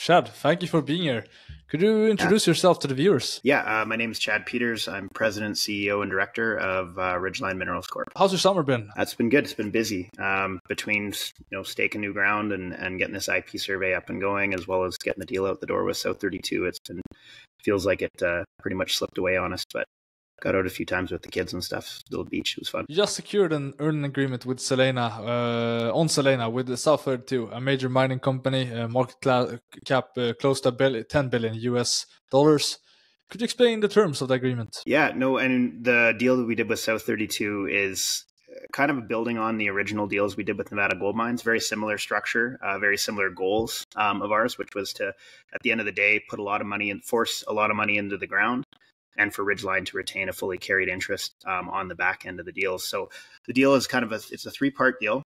Chad, thank you for being here. Could you introduce yourself to the viewers? Yeah, my name is Chad Peters. I'm President, CEO, and Director of Ridgeline Minerals Corp. How's your summer been? It's been good. It's been busy between staking new ground and getting this IP survey up and going, as well as getting the deal out the door with South 32. Feels like it pretty much slipped away on us, but got out a few times with the kids and stuff. Little beach, it was fun. You just secured an earning agreement with Selena, on Selena with the Sulfide 2, a major mining company, market cap close to $10 billion US dollars. Could you explain the terms of the agreement? Yeah, no, and the deal that we did with South 32 is kind of building on the original deals we did with Nevada Gold Mines. Very similar structure, very similar goals of ours, which was to, at the end of the day, put a lot of money and force a lot of money into the ground, and for Ridgeline to retain a fully carried interest on the back end of the deal. So the deal is it's a three-part deal.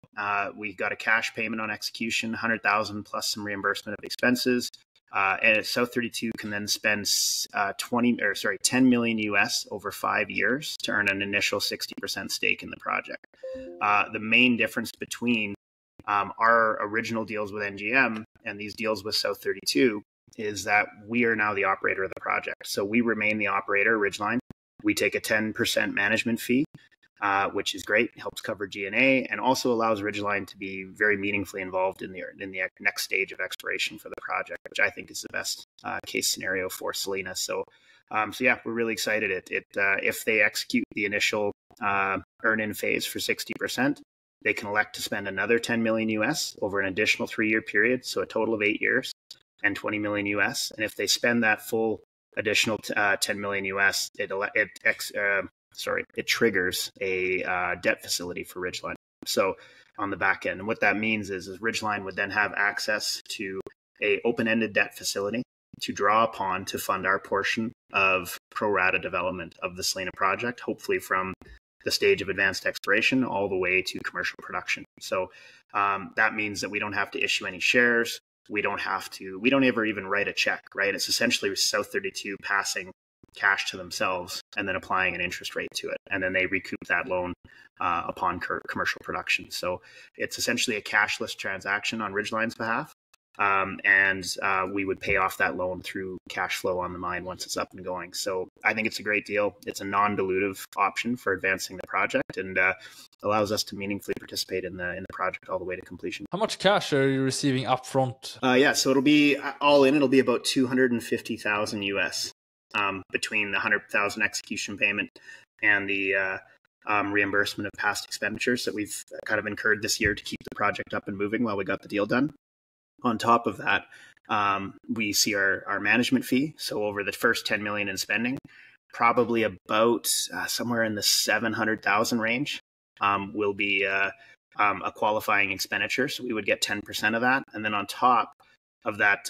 We got a cash payment on execution, $100,000 plus some reimbursement of expenses. And South 32 can then spend 10 million US over 5 years to earn an initial 60% stake in the project. The main difference between our original deals with NGM and these deals with South 32 is that we are now the operator of the project. So we remain the operator, Ridgeline. We take a 10% management fee, which is great, helps cover G&A, and also allows Ridgeline to be very meaningfully involved in the next stage of exploration for the project, which I think is the best case scenario for Selena. So yeah, we're really excited. If they execute the initial earn-in phase for 60%, they can elect to spend another 10 million US over an additional 3-year period, so a total of 8 years, and 20 million US. And if they spend that full additional 10 million US, it triggers a debt facility for Ridgeline. So on the back end, and what that means is Ridgeline would then have access to a open-ended debt facility to draw upon to fund our portion of pro rata development of the Selena project, hopefully from the stage of advanced exploration all the way to commercial production. So that means that we don't have to issue any shares. We don't ever even write a check, right? It's essentially South 32 passing cash to themselves and then applying an interest rate to it. And then they recoup that loan upon commercial production. So it's essentially a cashless transaction on Ridgeline's behalf. And we would pay off that loan through cash flow on the mine once it's up and going. So I think it's a great deal. It's a non-dilutive option for advancing the project and allows us to meaningfully participate in the project all the way to completion. How much cash are you receiving upfront? So it'll be all in. It'll be about 250,000 US between the 100,000 execution payment and the reimbursement of past expenditures that we've kind of incurred this year to keep the project up and moving while we got the deal done. On top of that, we see our management fee. So over the first 10 million in spending, probably about somewhere in the 700,000 range will be a qualifying expenditure. So we would get 10% of that. And then on top of that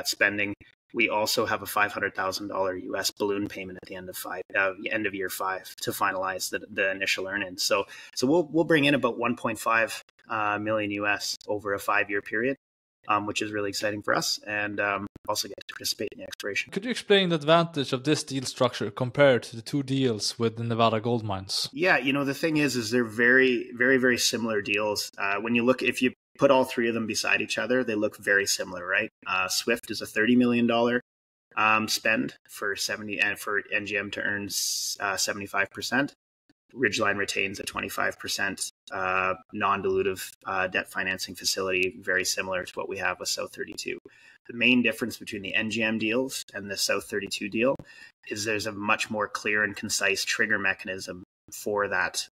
spending, we also have a $500,000 US balloon payment at the end of year 5 to finalize the initial earn-in. So we'll bring in about 1.5 million US over a 5-year period, which is really exciting for us, and also get to participate in the exploration. Could you explain the advantage of this deal structure compared to the 2 deals with the Nevada Gold Mines? Yeah, the thing is they're very, very, very similar deals. If you put all 3 of them beside each other, they look very similar, right? Swift is a $30 million spend for NGM to earn 75%. Ridgeline retains a 25% non-dilutive debt financing facility, very similar to what we have with South 32. The main difference between the NGM deals and the South 32 deal is there's a much more clear and concise trigger mechanism for that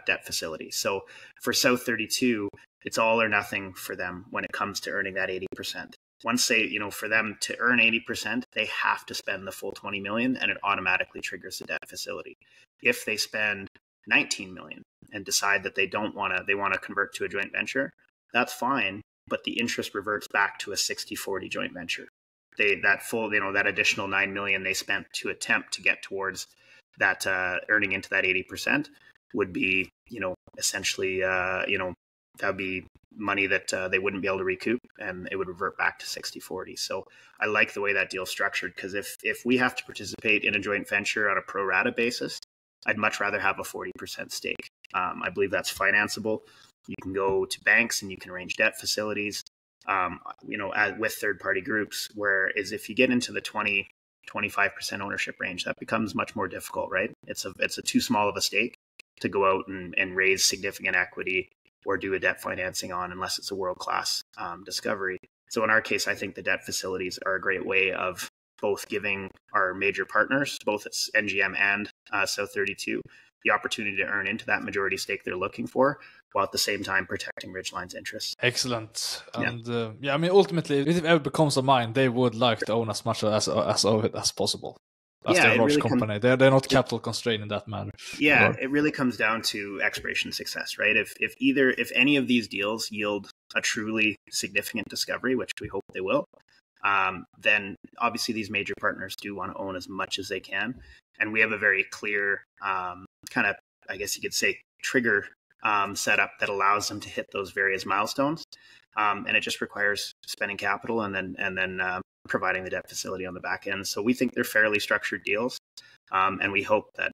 debt facility. So for South 32, it's all or nothing for them when it comes to earning that 80%. Once for them to earn 80%, they have to spend the full 20 million and it automatically triggers the debt facility. If they spend 19 million and decide that they want to convert to a joint venture, that's fine, but the interest reverts back to a 60-40 joint venture. That additional 9 million they spent to attempt to get towards that earning into that 80% would be, essentially, that would be money that they wouldn't be able to recoup, and it would revert back to 60-40. So I like the way that deal's structured, because if we have to participate in a joint venture on a pro rata basis, I'd much rather have a 40% stake. I believe that's financeable. You can go to banks and you can arrange debt facilities. with third-party groups. Whereas if you get into the 25% ownership range, that becomes much more difficult, right? It's a too small of a stake to go out and raise significant equity or do a debt financing on, unless it's a world-class discovery. So in our case, I think the debt facilities are a great way of both giving our major partners, both at NGM and South 32, the opportunity to earn into that majority stake they're looking for, while at the same time protecting Ridgeline's interests. Excellent. And I mean, ultimately, if it ever becomes a mine, they would like to own as much of it as possible. As they're a large company, they're not capital constrained in that manner. Yeah, it really comes down to exploration success, right? If any of these deals yield a truly significant discovery, which we hope they will, then obviously these major partners do want to own as much as they can. And we have a very clear kind of, I guess you could say, trigger setup that allows them to hit those various milestones. And it just requires spending capital and then providing the debt facility on the back end. So we think they're fairly structured deals. And we hope that,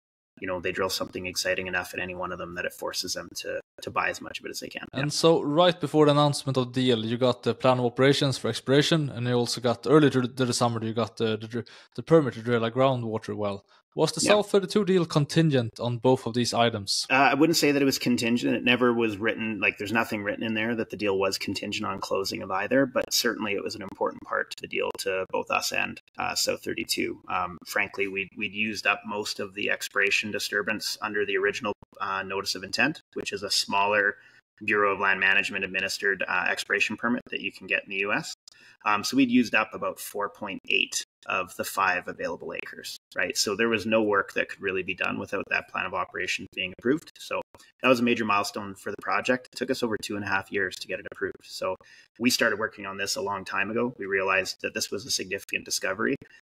they drill something exciting enough in any one of them that it forces them to buy as much of it as they can. And so right before the announcement of the deal, you got the plan of operations for exploration, and you also got, earlier the summer, you got the permit to drill a groundwater well. Was the South 32 deal contingent on both of these items? I wouldn't say that it was contingent. It never was written, there's nothing written in there that the deal was contingent on closing of either, but certainly it was an important part to the deal to both us and South 32. Frankly, we'd used up most of the exploration disturbance under the original notice of intent, which is a smaller Bureau of Land Management administered exploration permit that you can get in the US. So we'd used up about 4.8 of the 5 available acres, right? So there was no work that could really be done without that plan of operations being approved. So that was a major milestone for the project. It took us over 2.5 years to get it approved. So we started working on this a long time ago. We realized that this was a significant discovery.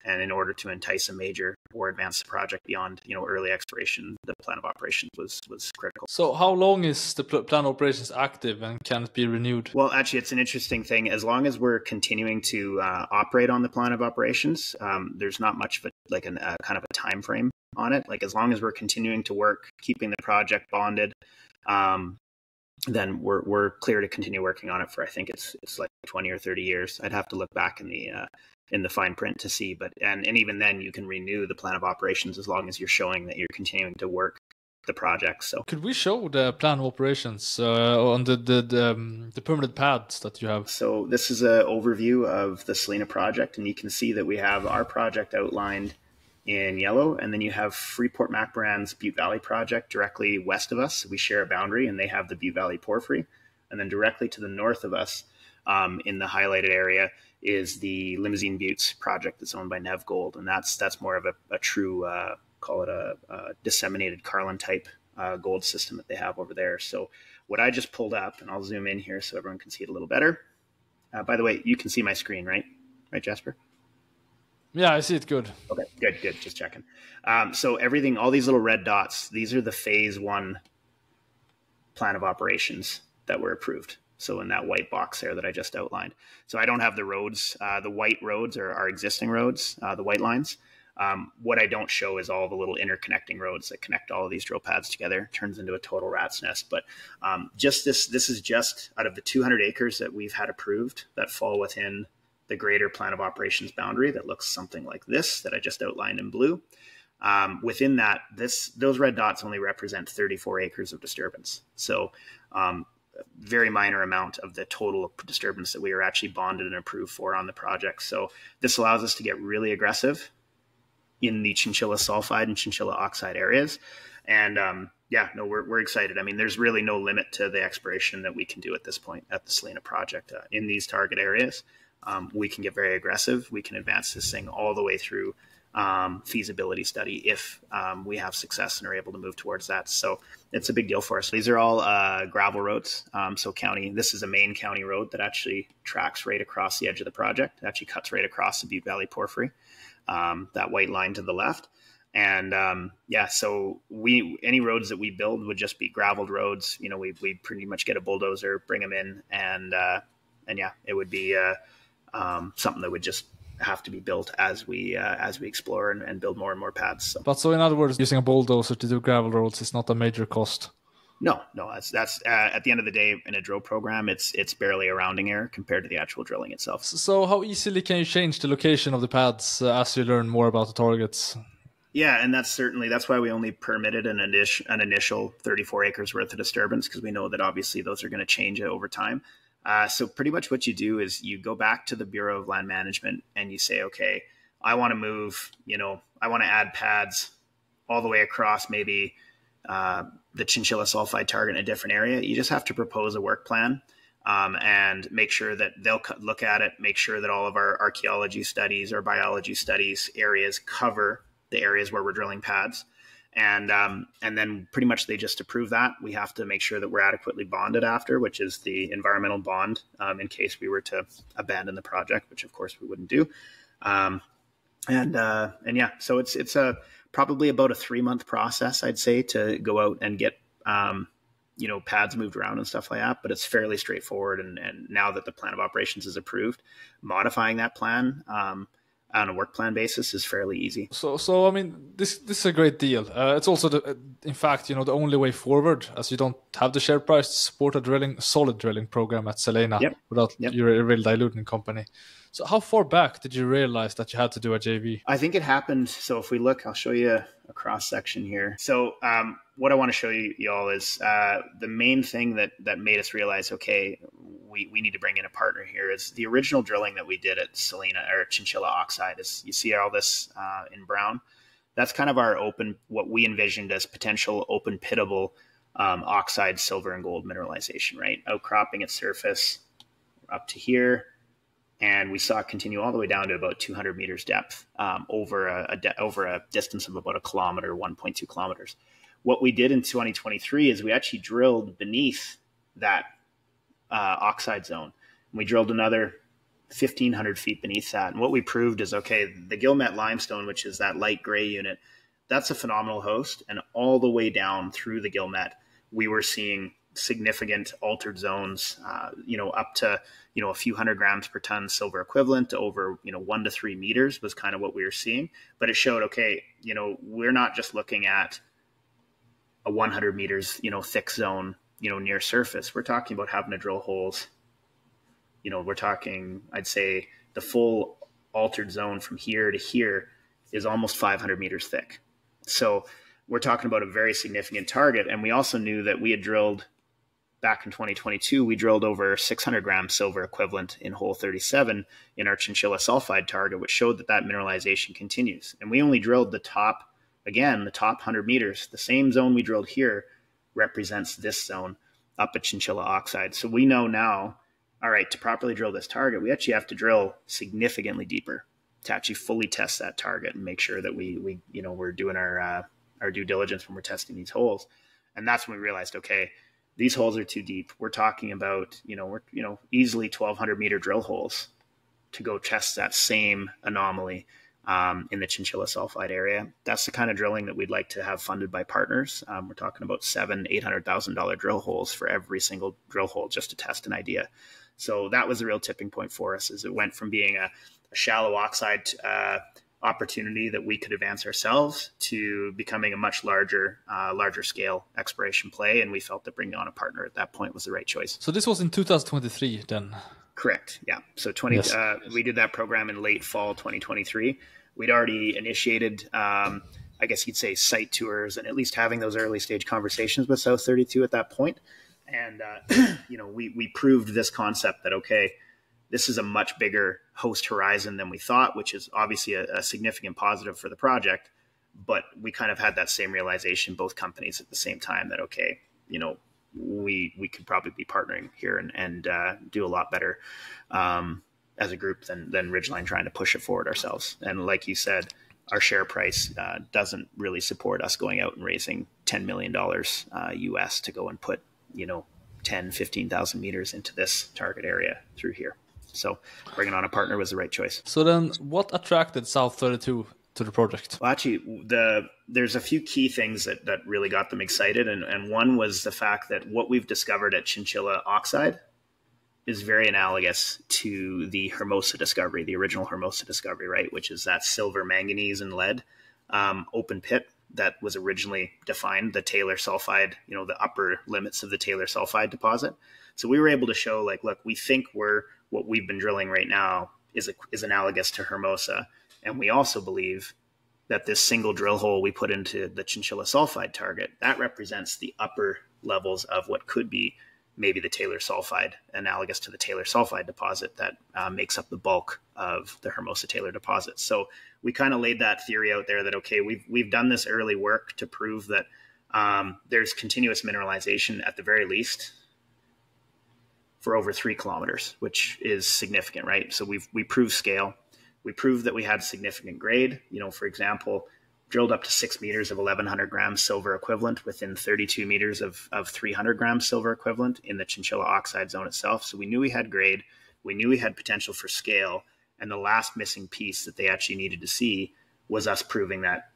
And in order to entice a major or advance the project beyond, early exploration, the plan of operations was critical. So how long is the plan of operations active, and can it be renewed? Well, actually, it's an interesting thing. As long as we're continuing to operate on the plan of operations, there's not much of a kind of a time frame on it. As long as we're continuing to work, keeping the project bonded, then we're clear to continue working on it for, I think it's 20 or 30 years. I'd have to look back in the fine print to see, but and even then you can renew the plan of operations as long as you're showing that you're continuing to work the project. So could we show the plan of operations on the permitted pads that you have? So this is an overview of the Selena project, and you can see that we have our project outlined in yellow, and then you have Freeport-McMoRan's Butte Valley project directly west of us. We share a boundary, and they have the Butte Valley Porphyry, and then directly to the north of us in the highlighted area is the Limousine Buttes project that's owned by Nev Gold. And that's more of a true, call it a disseminated Carlin type gold system that they have over there. So what I just pulled up, and I'll zoom in here so everyone can see it a little better. By the way, you can see my screen, right? Right, Jasper? Yeah, I see it good. Okay, good. Just checking. So everything, all these little red dots, these are the phase 1 plan of operations that were approved. So in that white box there that I just outlined. So I don't have the roads. The white roads are our existing roads, the white lines. What I don't show is all the little interconnecting roads that connect all of these drill pads together. It turns into a total rat's nest. But just this is just out of the 200 acres that we've had approved that fall within the greater plan of operations boundary that looks something like this that I just outlined in blue. Within that, those red dots only represent 34 acres of disturbance. So very minor amount of the total disturbance that we are actually bonded and approved for on the project. So this allows us to get really aggressive in the chinchilla sulfide and chinchilla oxide areas. And we're excited. I mean, there's really no limit to the exploration that we can do at this point at the Selena project in these target areas. We can get very aggressive. We can advance this thing all the way through feasibility study if we have success and are able to move towards that. So it's a big deal for us. These are all gravel roads. So this is a main county road that actually tracks right across the edge of the project. It actually cuts right across the Butte Valley Porphyry, that white line to the left. And so any roads that we build would just be graveled roads. We pretty much get a bulldozer, bring them in, and it would be something that would just have to be built as we explore and build more and more pads. So in other words, using a bulldozer to do gravel roads is not a major cost. No, that's at the end of the day in a drill program, it's barely a rounding error compared to the actual drilling itself. So how easily can you change the location of the pads as you learn more about the targets? Yeah, and that's why we only permitted an initial 34 acres worth of disturbance, because we know that obviously those are going to change over time. So pretty much what you do is you go back to the Bureau of Land Management and you say, okay, I want to move, I want to add pads all the way across maybe the chinchilla sulfide target in a different area. You just have to propose a work plan and make sure that they'll look at it, make sure that all of our archaeology studies or biology studies areas cover the areas where we're drilling pads. And then pretty much they just approve that. We have to make sure that we're adequately bonded after, which is the environmental bond in case we were to abandon the project, which of course we wouldn't do. And yeah, so it's probably about a 3-month process, I'd say, to go out and get pads moved around and stuff like that. But it's fairly straightforward. And now that the plan of operations is approved, modifying that plan on a work plan basis is fairly easy. So I mean, this is a great deal. It's also, in fact, the only way forward, as you don't have the share price to support a solid drilling program at Selena without you're a real diluting company. So how far back did you realize that you had to do a JV? I think it happened. So if we look, I'll show you a cross section here. So what I want to show you all is the main thing that made us realize, okay, we need to bring in a partner here is the original drilling that we did at Selena or Chinchilla Oxide. Is you see all this in brown? That's kind of our what we envisioned as potential open pittable oxide, silver and gold mineralization, right? Outcropping its surface up to here. And we saw it continue all the way down to about 200 meters depth over a distance of about 1.2 kilometers. What we did in 2023 is we actually drilled beneath that oxide zone. And we drilled another 1,500 feet beneath that. And what we proved is, okay, the Gilmet limestone, which is that light gray unit, that's a phenomenal host. And all the way down through the Gilmet, we were seeing significant altered zones, up to, a few hundred grams per ton silver equivalent to over, 1 to 3 meters was kind of what we were seeing. But it showed, okay, we're not just looking at a 100 meters, thick zone, near surface. We're talking about having to drill holes. We're talking, I'd say the full altered zone from here to here is almost 500 meters thick. So we're talking about a very significant target. And we also knew that we had drilled back in 2022, we drilled over 600 grams silver equivalent in hole 37 in our chinchilla sulfide target, which showed that mineralization continues. And we only drilled the top 100 meters. The same zone we drilled here represents this zone up at chinchilla oxide. So we know now, all right, to properly drill this target, we actually have to drill significantly deeper to actually fully test that target and make sure that we're doing our due diligence when we're testing these holes. And that's when we realized, okay, these holes are too deep. We're talking about, easily 1,200 meter drill holes to go test that same anomaly in the chinchilla sulfide area. That's the kind of drilling that we'd like to have funded by partners. We're talking about $700,000-$800,000 drill holes for every single drill hole just to test an idea. So that was the real tipping point for us, is it went from being a shallow oxide opportunity that we could advance ourselves to becoming a much larger scale exploration play. And we felt that bringing on a partner at that point was the right choice. So this was in 2023 then? Correct. Yeah. So we did that program in late fall 2023. We'd already initiated, I guess you'd say, site tours and at least having those early stage conversations with South 32 at that point. And, we proved this concept that, okay, this is a much bigger host horizon than we thought, which is obviously a significant positive for the project. But we kind of had that same realization, both companies at the same time, that, okay, we could probably be partnering here and do a lot better as a group than Ridgeline trying to push it forward ourselves. And like you said, our share price doesn't really support us going out and raising $10 million US to go and put, 15,000 meters into this target area through here. So bringing on a partner was the right choice. So then what attracted South 32 to the project? Well, actually, there's a few key things that really got them excited. And one was the fact that what we've discovered at Chinchilla Oxide is very analogous to the Hermosa discovery, the original Hermosa discovery, right? Which is that silver, manganese, and lead open pit that was originally defined, the Taylor sulfide, the upper limits of the Taylor sulfide deposit. So we were able to show, like, look, we think what we've been drilling right now is analogous to Hermosa. And we also believe that this single drill hole we put into the Chinchilla sulfide target, that represents the upper levels of what could be maybe the Taylor sulfide, analogous to the Taylor sulfide deposit that makes up the bulk of the Hermosa Taylor deposit. So we kind of laid that theory out there that, okay, we've done this early work to prove that there's continuous mineralization at the very least for over 3 kilometers, which is significant, right? So we proved scale. We proved that we had significant grade. For example, drilled up to 6 meters of 1,100 grams silver equivalent within 32 meters of 300 grams silver equivalent in the Chinchilla oxide zone itself. So we knew we had grade. We knew we had potential for scale. And the last missing piece that they actually needed to see was us proving that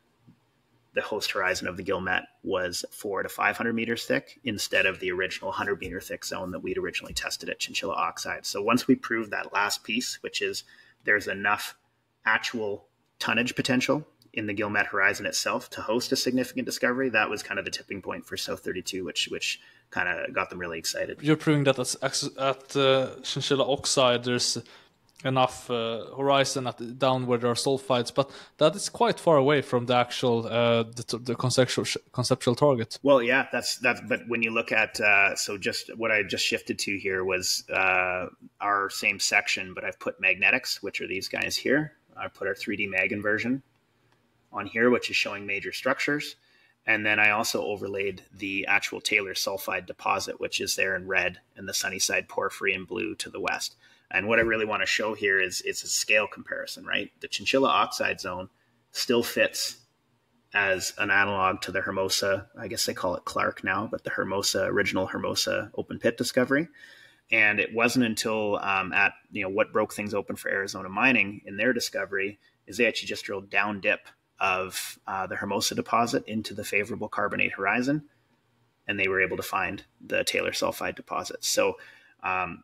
the host horizon of the Guillemette was 400 to 500 meters thick instead of the original 100-meter thick zone that we'd originally tested at Chinchilla oxide. So once we proved that last piece, which is there's enough actual tonnage potential in the Guillemette horizon itself to host a significant discovery, that was kind of the tipping point for South 32, which kind of got them really excited. You're proving that at Chinchilla oxide there's enough horizon down where there are sulfides, but that is quite far away from the actual the conceptual target. Well, yeah, that's but when you look at so just what I just shifted to here was our same section, but I've put magnetics, which are these guys here. I put our 3D mag inversion on here, which is showing major structures. And then I also overlaid the actual Taylor sulfide deposit, which is there in red, and the Sunnyside Porphyry in blue to the west. And what I really want to show here is it's a scale comparison, right? The Chinchilla oxide zone still fits as an analog to the Hermosa, I guess they call it Clark now, but the original Hermosa open pit discovery. And it wasn't until what broke things open for Arizona Mining in their discovery is they actually just drilled down dip of the Hermosa deposit into the favorable carbonate horizon, and they were able to find the Taylor sulfide deposit. So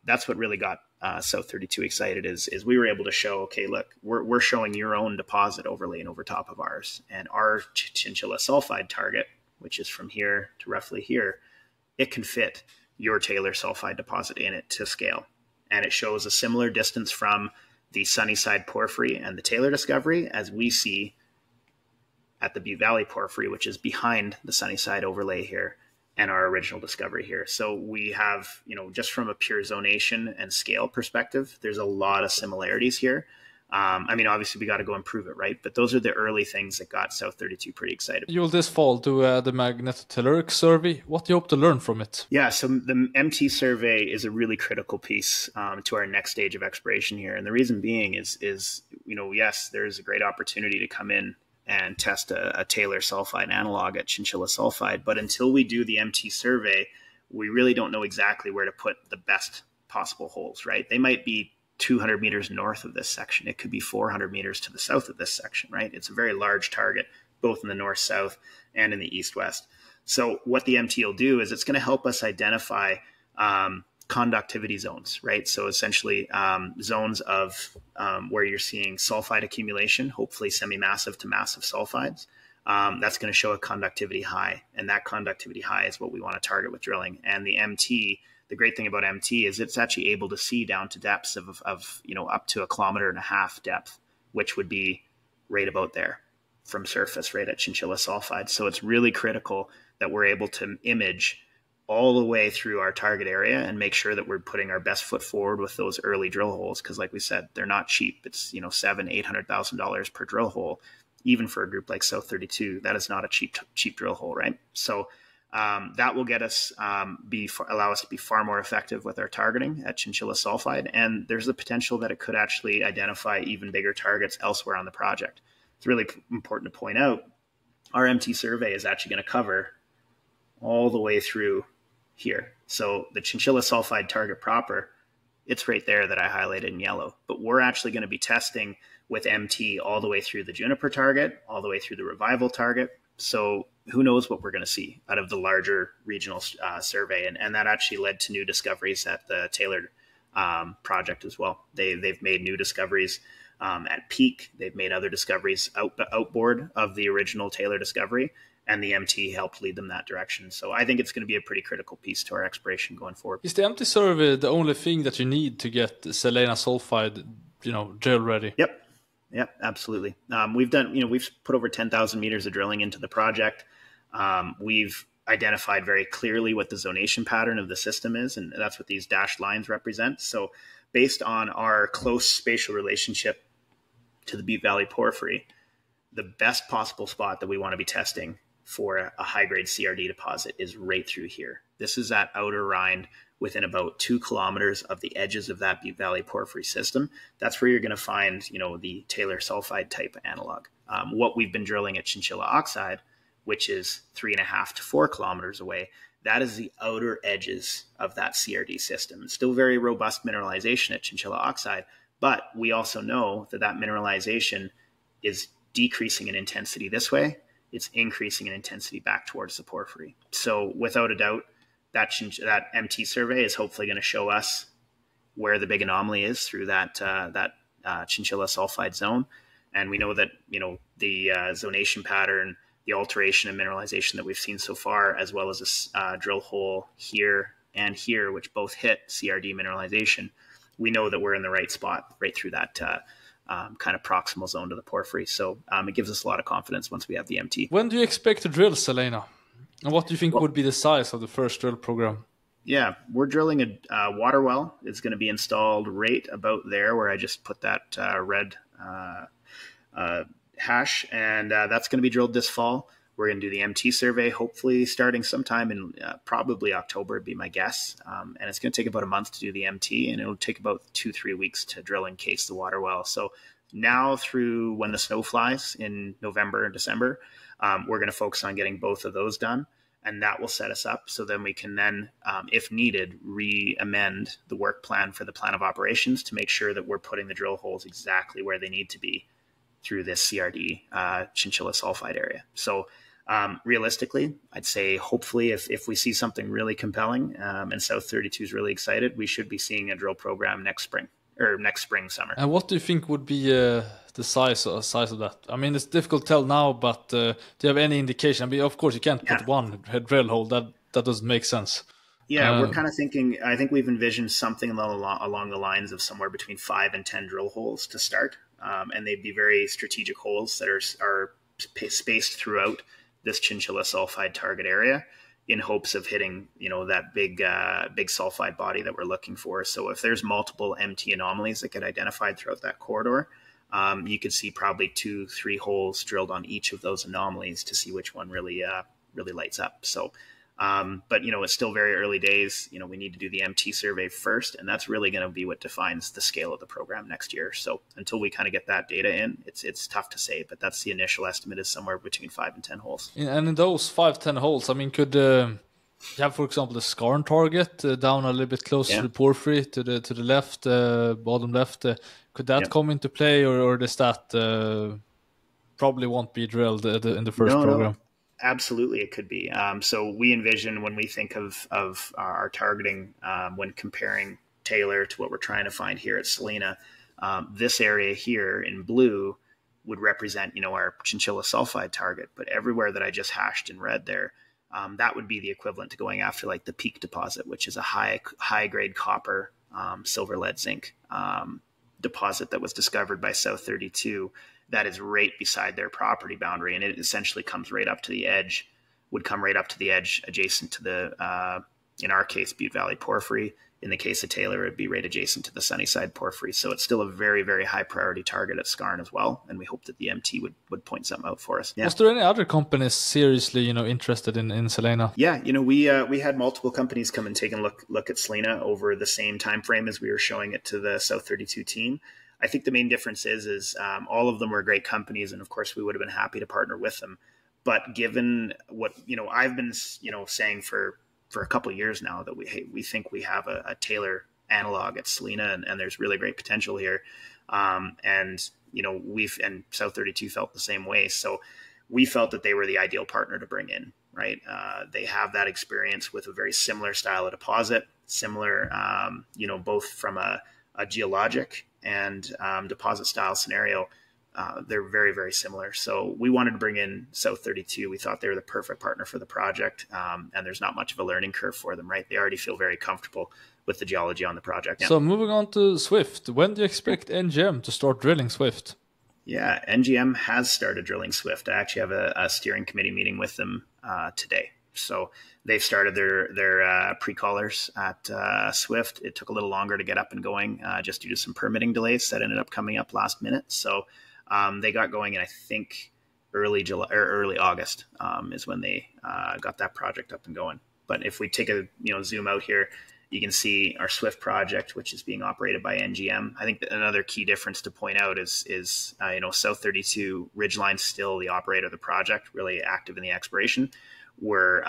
that's what really got South 32 excited is we were able to show, okay, look, we're showing your own deposit overlaying over top of ours, and our Chinchilla sulfide target, which is from here to roughly here, it can fit your Taylor sulfide deposit in it to scale. And it shows a similar distance from the Sunnyside Porphyry and the Taylor discovery as we see at the Butte Valley Porphyry, which is behind the Sunnyside overlay here and our original discovery here. So we have, just from a pure zonation and scale perspective, there's a lot of similarities here. Obviously we got to go and prove it, right? But those are the early things that got South 32 pretty excited. You'll this fall do the Magnetotelluric survey. What do you hope to learn from it? Yeah, so the MT survey is a really critical piece to our next stage of exploration here. And the reason being is yes, there's a great opportunity to come in and test a Taylor sulfide analog at Chinchilla sulfide. But until we do the MT survey, we really don't know exactly where to put the best possible holes, right? They might be 200 meters north of this section. It could be 400 meters to the south of this section, right? It's a very large target, both in the north-south and in the east-west. So what the MT will do is it's going to help us identify conductivity zones, right? So essentially zones of where you're seeing sulfide accumulation, hopefully semi-massive to massive sulfides. That's going to show a conductivity high, and that conductivity high is what we want to target with drilling. And the MT, the great thing about MT is it's actually able to see down to depths of up to 1.5 kilometers depth, which would be right about there from surface, right at Chinchilla sulfide. So it's really critical that we're able to image all the way through our target area and make sure that we're putting our best foot forward with those early drill holes. Because like we said, they're not cheap. It's, $700,000-800,000 per drill hole. Even for a group like South 32, that is not a cheap drill hole, right? So that will get us, allow us to be far more effective with our targeting at Chinchilla sulfide. And there's the potential that it could actually identify even bigger targets elsewhere on the project. It's really important to point out, our MT survey is actually going to cover all the way through here. So the Chinchilla sulfide target proper, it's right there that I highlighted in yellow. But we're actually going to be testing with MT all the way through the Juniper target, all the way through the Revival target. So who knows what we're going to see out of the larger regional survey. And that actually led to new discoveries at the Taylor project as well. They've made new discoveries At Peak, they've made other discoveries outboard of the original Taylor discovery, and the MT helped lead them that direction. So I think it's going to be a pretty critical piece to our exploration going forward. Is the MT survey the only thing that you need to get Selena sulfide, drill ready? Yep, absolutely. We've put over 10,000 meters of drilling into the project. We've identified very clearly what the zonation pattern of the system is, and that's what these dashed lines represent. So based on our close spatial relationship to the Butte Valley Porphyry, the best possible spot that we want to be testing for a high-grade CRD deposit is right through here. This is that outer rind within about 2 kilometers of the edges of that Butte Valley Porphyry system. That's where you're going to find, the Taylor sulfide type analog. What we've been drilling at Chinchilla Oxide, which is 3.5 to 4 kilometers away, that is the outer edges of that CRD system. It's still very robust mineralization at Chinchilla Oxide, but we also know that mineralization is decreasing in intensity this way. It's increasing in intensity back towards the porphyry. So without a doubt, that MT survey is hopefully going to show us where the big anomaly is through that Chinchilla sulfide zone. And we know that, the zonation pattern, the alteration and mineralization that we've seen so far, as well as a drill hole here and here, which both hit CRD mineralization, we know that we're in the right spot right through that kind of proximal zone to the porphyry. So it gives us a lot of confidence once we have the MT. When do you expect to drill Selena? And what do you think would be the size of the first drill program? Yeah, we're drilling a water well. It's going to be installed right about there where I just put that red hash, and that's going to be drilled this fall. We're going to do the MT survey, hopefully starting sometime in probably October would be my guess. And it's going to take about a month to do the MT, and it'll take about 2-3 weeks to drill and case the water well. So now through when the snow flies in November and December, we're going to focus on getting both of those done. And that will set us up so then we can then, if needed, re-amend the work plan for the plan of operations to make sure that we're putting the drill holes exactly where they need to be through this CRD Chinchilla sulfide area. So realistically, I'd say hopefully if we see something really compelling and South 32 is really excited, we should be seeing a drill program next spring, summer. And what do you think would be the size of that? I mean, it's difficult to tell now, but do you have any indication? I mean, of course, you can't put one drill hole. That doesn't make sense. Yeah, we're kind of thinking, I think we've envisioned something along the lines of somewhere between 5 and 10 drill holes to start. And they'd be very strategic holes that are spaced throughout this Chinchilla sulfide target area in hopes of hitting, that big sulfide body that we're looking for. So if there's multiple MT anomalies that get identified throughout that corridor, you could see probably 2-3 holes drilled on each of those anomalies to see which one really lights up. So, but it's still very early days. We need to do the MT survey first, and that's really going to be what defines the scale of the program next year. So until we kind of get that data in, it's tough to say, but that's the initial estimate is somewhere between 5 and 10 holes. And in those 5-10 holes, I mean, could you have, for example, the skarn target down a little bit closer to the porphyry to the left, bottom left? Could that come into play, or does that probably won't be drilled in the first program? No. Absolutely, it could be. So we envision when we think of our targeting, when comparing Taylor to what we're trying to find here at Selena, this area here in blue would represent, our Chinchilla sulfide target. But everywhere that I just hashed in red there, that would be the equivalent to going after like the Peak deposit, which is a high grade copper, silver, lead, zinc deposit that was discovered by South 32. That is right beside their property boundary, and it essentially comes right up to the edge, adjacent to the, in our case, Butte Valley Porphyry. In the case of Taylor, it'd be right adjacent to the Sunnyside Porphyry. So it's still a very, very high priority target at Skarn as well, and we hope that the MT would point something out for us. Yeah. Was there any other companies seriously, interested in Selena? Yeah, we had multiple companies come and take a look at Selena over the same time frame as we were showing it to the South 32 team. I think the main difference is all of them were great companies, and of course we would have been happy to partner with them. But given what I've been saying for a couple of years now that we think we have a Taylor analog at Selena, and there's really great potential here, and South 32 felt the same way. So we felt that they were the ideal partner to bring in. Right, they have that experience with a very similar style of deposit, similar, both from a a geologic and deposit style scenario, they're very, very similar. So we wanted to bring in South 32. We thought they were the perfect partner for the project. And there's not much of a learning curve for them, right? They already feel very comfortable with the geology on the project. So moving on to Swift, when do you expect NGM to start drilling Swift? Yeah, NGM has started drilling Swift. I actually have a steering committee meeting with them today. So they've started their pre-callers at Swift. It took a little longer to get up and going just due to some permitting delays that ended up coming up last minute. So they got going in, I think, early July or early August is when they got that project up and going. But if we take a zoom out here, you can see our Swift project, which is being operated by NGM. I think that another key difference to point out is South 32 Ridgeline still the operator of the project, really active in the exploration, where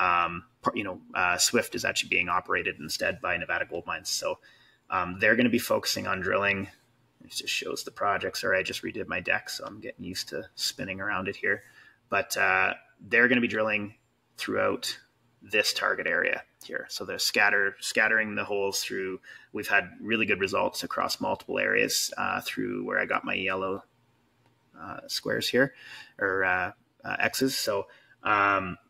Swift is actually being operated instead by Nevada Gold Mines. So they're going to be focusing on drilling. It just shows the project. Sorry, I just redid my deck, so I'm getting used to spinning around it here. But they're going to be drilling throughout this target area here. So they're scattering the holes through. We've had really good results across multiple areas through where I got my yellow squares here, or X's. So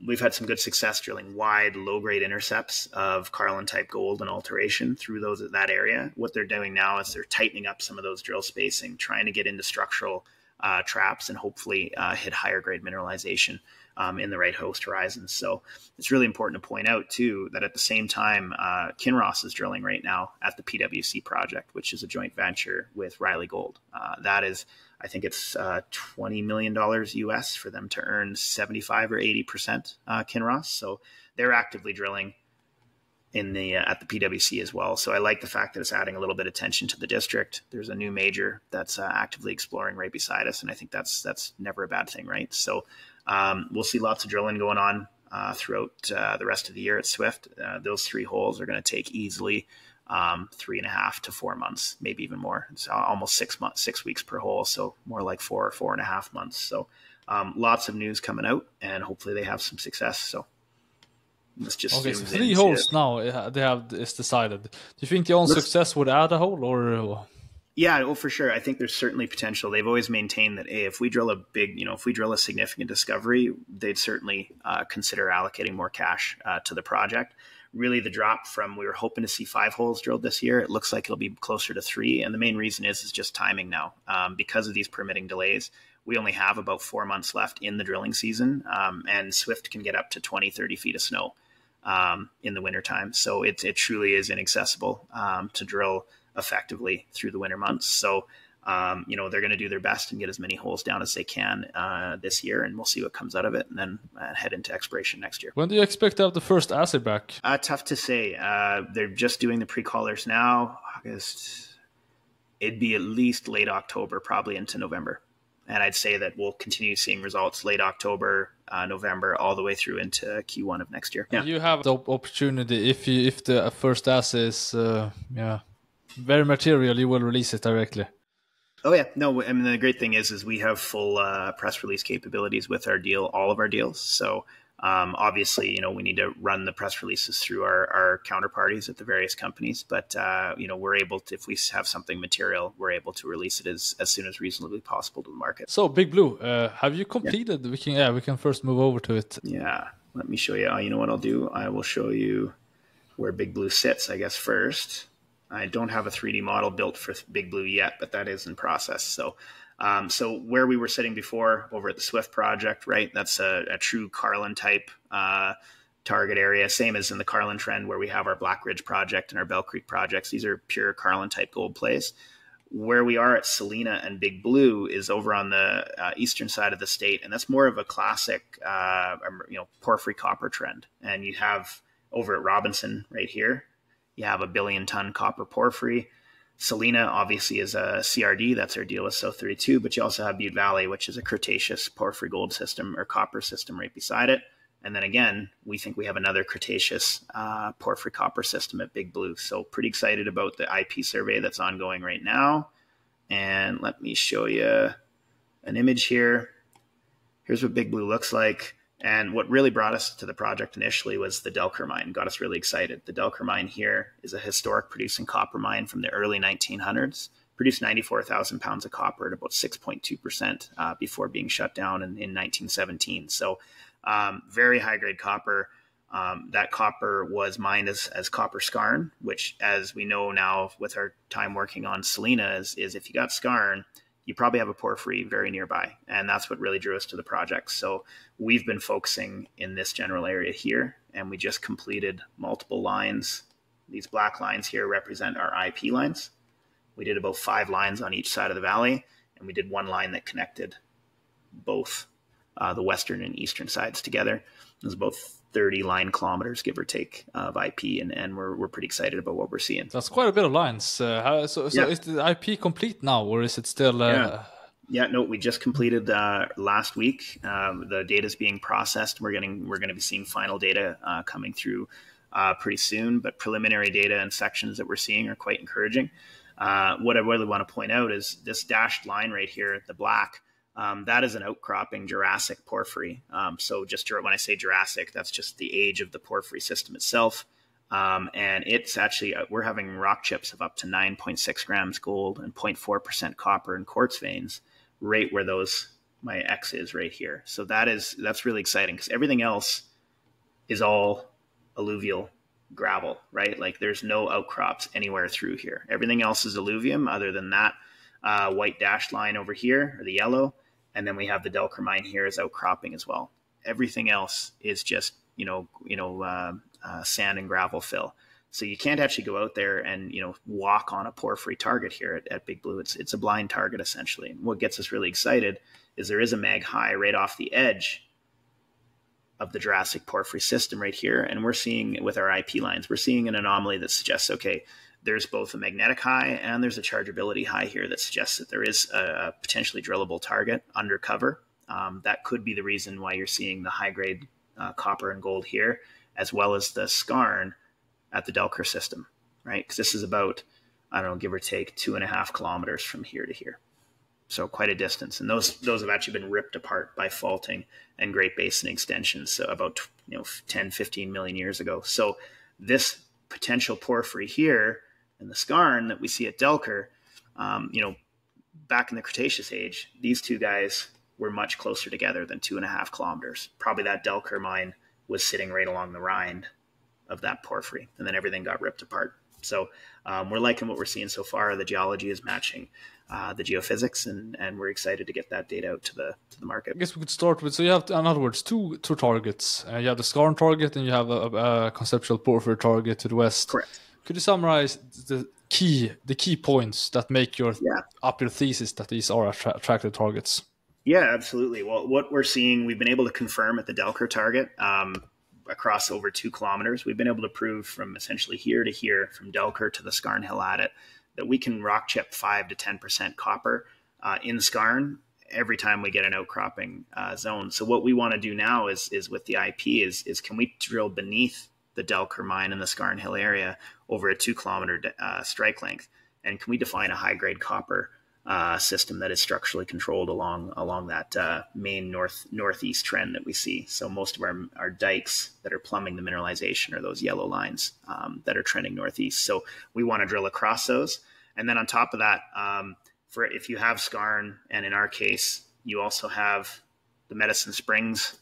we've had some good success drilling wide, low-grade intercepts of Carlin-type gold and alteration through that area. What they're doing now is they're tightening up some of those drill spacing, trying to get into structural traps and hopefully hit higher-grade mineralization in the right host horizons. So it's really important to point out, too, that at the same time, Kinross is drilling right now at the PwC project, which is a joint venture with Riley Gold. That is, I think it's $20 million US for them to earn 75 or 80% Kinross. So they're actively drilling at the PwC as well. So I like the fact that it's adding a little bit of attention to the district. There's a new major that's actively exploring right beside us, and I think that's never a bad thing, right? So we'll see lots of drilling going on throughout the rest of the year at Swift. Those 3 holes are going to take easily 3.5 to 4 months, maybe even more. It's almost 6 weeks per hole, so more like 4.5 months. So lots of news coming out, and hopefully they have some success. So let's just okay. So 3 holes now they have is decided. Do you think your own success would add a hole, or? Yeah, well, for sure. I think there's certainly potential. They've always maintained that, hey, if we drill a significant discovery, they'd certainly consider allocating more cash to the project. Really, the drop from, we were hoping to see 5 holes drilled this year. It looks like it'll be closer to 3. And the main reason is just timing now. Because of these permitting delays, we only have about 4 months left in the drilling season. And Swift can get up to 20, 30 feet of snow in the wintertime. So it truly is inaccessible to drill effectively through the winter months. So, they're going to do their best and get as many holes down as they can this year, and we'll see what comes out of it, and then head into exploration next year. When do you expect to have the first assay back? Tough to say. They're just doing the pre-callers now. August. It'd be at least late October, probably into November. And I'd say that we'll continue seeing results late October, November, all the way through into Q1 of next year. Yeah. You have the opportunity, if the first assay is very material, you will release it directly. Oh yeah, no. I mean, the great thing is we have full press release capabilities with our deal, all of our deals. So obviously, we need to run the press releases through our counterparties at the various companies. But we're able to, if we have something material, we're able to release it as soon as reasonably possible to the market. So Big Blue, have you completed? Yeah. We can first move over to it. Yeah, let me show you. You know what I'll do? I will show you where Big Blue sits, I guess, first. I don't have a 3D model built for Big Blue yet, but that is in process. So where we were sitting before over at the Swift project, right? That's a true Carlin type target area, same as in the Carlin trend where we have our Black Ridge project and our Bell Creek projects. These are pure Carlin type gold plays. Where we are at Selena and Big Blue is over on the eastern side of the state, and that's more of a classic, porphyry copper trend. And you have over at Robinson right here, you have a 1 billion ton copper porphyry. Selena obviously is a CRD, that's our deal with South 32, but you also have Butte Valley, which is a Cretaceous porphyry gold system or copper system right beside it. And then again, we think we have another Cretaceous porphyry copper system at Big Blue. So pretty excited about the IP survey that's ongoing right now. And let me show you an image here. Here's what Big Blue looks like. And what really brought us to the project initially was the Delker mine, got us really excited. The Delker mine here is a historic producing copper mine from the early 1900s, produced 94,000 pounds of copper at about 6.2% before being shut down in 1917. So very high grade copper. That copper was mined as copper skarn, which, as we know now with our time working on Selena, is if you got skarn, you probably have a porphyry very nearby. And that's what really drew us to the project. So we've been focusing in this general area here, and we just completed multiple lines. These black lines here represent our IP lines. We did about 5 lines on each side of the valley, and we did 1 line that connected both the western and eastern sides together. It was about 30 line kilometers, give or take, of IP, and we're pretty excited about what we're seeing. That's quite a bit of lines. So is the IP complete now, or is it still? Yeah, no, we just completed last week. The data is being processed. We're going to be seeing final data coming through pretty soon, but preliminary data and sections that we're seeing are quite encouraging. What I really want to point out is this dashed line right here, the black. That is an outcropping Jurassic porphyry. So just when I say Jurassic, that's just the age of the porphyry system itself. And it's actually, we're having rock chips of up to 9.6 grams gold and 0.4% copper in quartz veins, right where my X is right here. So that's really exciting, because everything else is all alluvial gravel, right? Like there's no outcrops anywhere through here. Everything else is alluvium other than that white dashed line over here, or the yellow. And then we have the Delker mine here as outcropping as well. Everything else is just, sand and gravel fill. So you can't actually go out there and, walk on a porphyry target here at Big Blue. It's a blind target, essentially. And what gets us really excited is there is a mag high right off the edge of the Jurassic porphyry system right here. And we're seeing, with our IP lines, we're seeing an anomaly that suggests, okay, there's both a magnetic high and there's a chargeability high here that suggests that there is a potentially drillable target undercover. That could be the reason why you're seeing the high-grade copper and gold here, as well as the skarn at the Delker system, right? Because this is about, I don't know, give or take 2.5 kilometers from here to here. So quite a distance. And those have actually been ripped apart by faulting and Great Basin extensions, so about 10, 15 million years ago. So this potential porphyry here and the skarn that we see at Delker, back in the Cretaceous age, these two guys were much closer together than 2.5 kilometers. Probably that Delker mine was sitting right along the rind of that porphyry, and then everything got ripped apart. So we're liking what we're seeing so far. The geology is matching the geophysics, and we're excited to get that data out to the market. I guess we could start with, so you have, in other words, two targets. You have the skarn target, and you have a conceptual porphyry target to the west. Correct. Could you summarize the key points that make your thesis that these are attractive targets? Yeah, absolutely. Well, what we're seeing, we've been able to confirm at the Delker target across over 2 kilometers. We've been able to prove from essentially here to here, from Delker to the Skarn Hill adit, that we can rock chip 5 to 10% copper in skarn every time we get an outcropping zone. So what we want to do now is with the IP is can we drill beneath the Delker mine in the Skarn Hill area over a 2 kilometer strike length, and can we define a high grade copper system that is structurally controlled along that main northeast trend that we see. So most of our dikes that are plumbing the mineralization are those yellow lines that are trending northeast. So we want to drill across those. And then on top of that, for if you have skarn, and in our case, you also have the Medicine Springs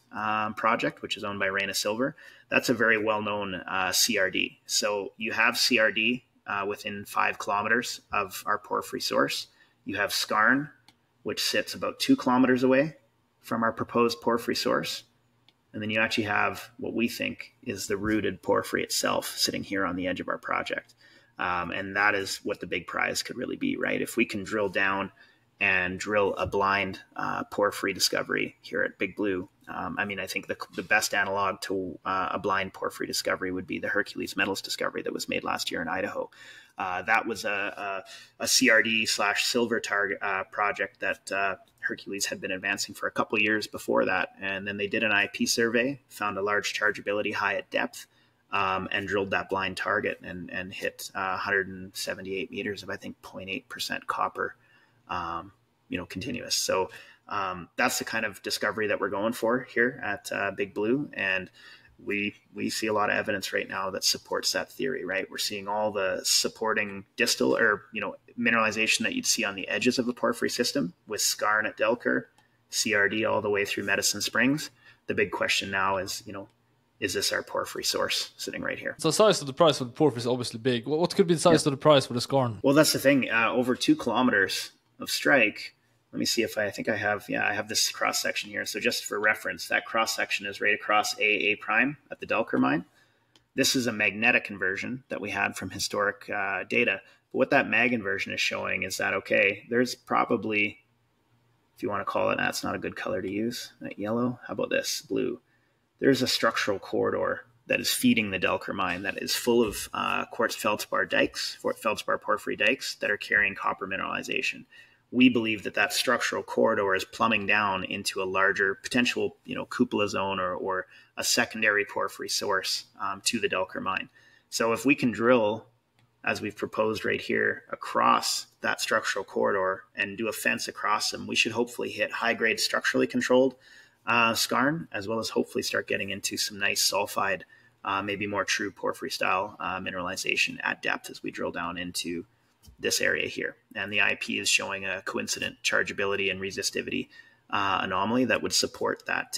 project, which is owned by Reina Silver. That's a very well-known CRD. So you have CRD within 5 kilometers of our porphyry source. You have skarn, which sits about 2 kilometers away from our proposed porphyry source. And then you actually have what we think is the rooted porphyry itself sitting here on the edge of our project. And that is what the big prize could really be, right? If we can drill down and drill a blind porphyry discovery here at Big Blue. I think the best analog to a blind porphyry discovery would be the Hercules Metals discovery that was made last year in Idaho. That was a CRD/silver target project that Hercules had been advancing for a couple of years before that. And then they did an IP survey, found a large chargeability high at depth, and drilled that blind target and hit 178 meters of, I think, 0.8% copper, continuous. So That's the kind of discovery that we're going for here at Big Blue. And we see a lot of evidence right now that supports that theory, right? We're seeing all the supporting distal or, mineralization that you'd see on the edges of the porphyry system with skarn at Delker, CRD all the way through Medicine Springs. The big question now is, is this our porphyry source sitting right here? So the size of the price for the porphyry is obviously big. What could be the size of the price for the skarn? Well, that's the thing. Over 2 kilometers of strike. Let me see if I think I have, I have this cross section here. So just for reference, that cross section is right across AA prime at the Delker mine. This is a magnetic inversion that we had from historic data. But what that mag inversion is showing is that, okay, there's probably, if you want to call it, that's not a good color to use, that yellow. How about this, blue? There's a structural corridor that is feeding the Delker mine that is full of quartz feldspar dikes, feldspar porphyry dikes that are carrying copper mineralization. We believe that structural corridor is plumbing down into a larger potential, cupola zone or a secondary porphyry source to the Delker mine. So if we can drill, as we've proposed right here, across that structural corridor and do a fence across them, we should hopefully hit high-grade structurally controlled skarn, as well as hopefully start getting into some nice sulfide, maybe more true porphyry style mineralization at depth as we drill down into this area here. And the IP is showing a coincident chargeability and resistivity anomaly that would support that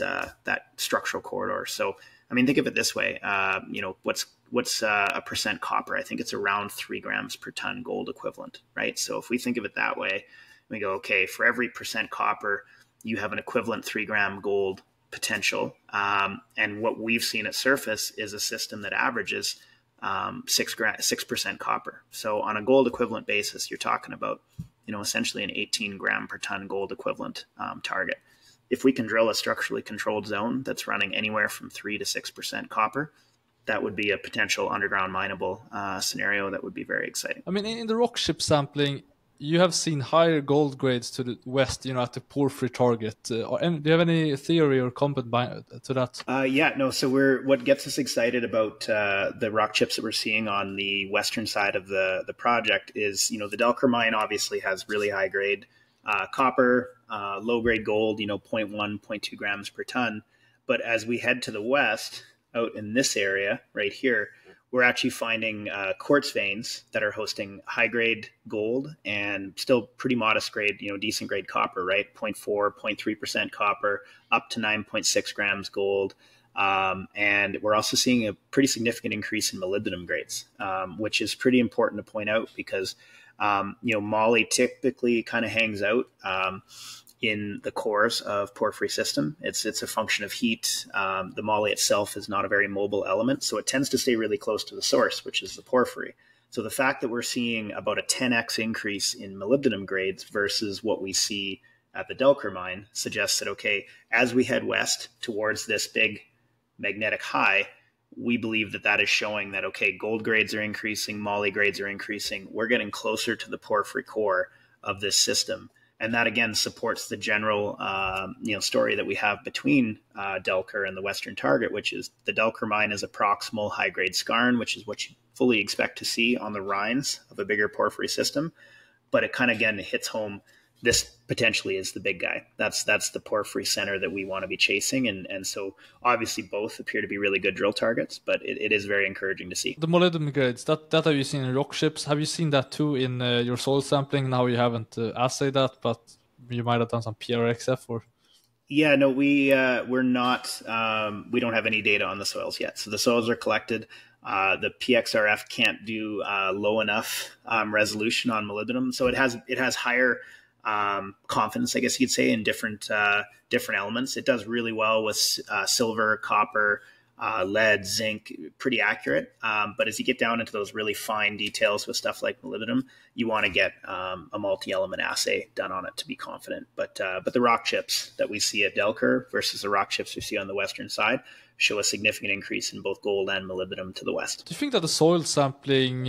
structural corridor. So, think of it this way. What's a percent copper? I think it's around 3 grams per ton gold equivalent, right? So if we think of it that way, we go, okay, for every percent copper, you have an equivalent 3 gram gold potential. And what we've seen at surface is a system that averages 6% copper. So on a gold equivalent basis, you're talking about, essentially an 18 gram per ton gold equivalent target. If we can drill a structurally controlled zone that's running anywhere from 3 to 6% copper, that would be a potential underground mineable scenario that would be very exciting. In the rock chip sampling, you have seen higher gold grades to the west, at the porphyry target. Do you have any theory or comment to that? So what gets us excited about the rock chips that we're seeing on the western side of the project is, the Delker mine obviously has really high grade copper, low grade gold, 0.1, 0.2 grams per ton. But as we head to the west, out in this area right here, we're actually finding quartz veins that are hosting high grade gold and still pretty modest grade, decent grade copper, right? 0.4, 0.3% copper, up to 9.6 grams gold. And we're also seeing a pretty significant increase in molybdenum grades, which is pretty important to point out because, moly typically kind of hangs out in the cores of porphyry system. It's a function of heat. The moly itself is not a very mobile element, so it tends to stay really close to the source, which is the porphyry. So the fact that we're seeing about a 10x increase in molybdenum grades versus what we see at the Delker mine suggests that, okay, as we head west towards this big magnetic high, we believe that is showing that, okay, gold grades are increasing, moly grades are increasing. We're getting closer to the porphyry core of this system. And that, again, supports the general story that we have between Delker and the Western Target, which is the Delker mine is a proximal high-grade skarn, which is what you fully expect to see on the rinds of a bigger porphyry system. But it kind of, again, hits home. This potentially is the big guy. That's the porphyry center that we want to be chasing. And so obviously both appear to be really good drill targets, but it is very encouraging to see. The molybdenum grades, that have you seen in rock chips? Have you seen that too in your soil sampling? Now you haven't assayed that, but you might have done some PRXF or... Yeah, no, we're not, we don't have any data on the soils yet. So the soils are collected. The PXRF can't do low enough resolution on molybdenum. So it has higher confidence, I guess you could say, in different elements. It does really well with silver, copper, lead, zinc, pretty accurate. But as you get down into those really fine details with stuff like molybdenum, you want to get a multi-element assay done on it to be confident. But the rock chips that we see at Delker versus the rock chips we see on the western side show a significant increase in both gold and molybdenum to the west. Do you think that the soil sampling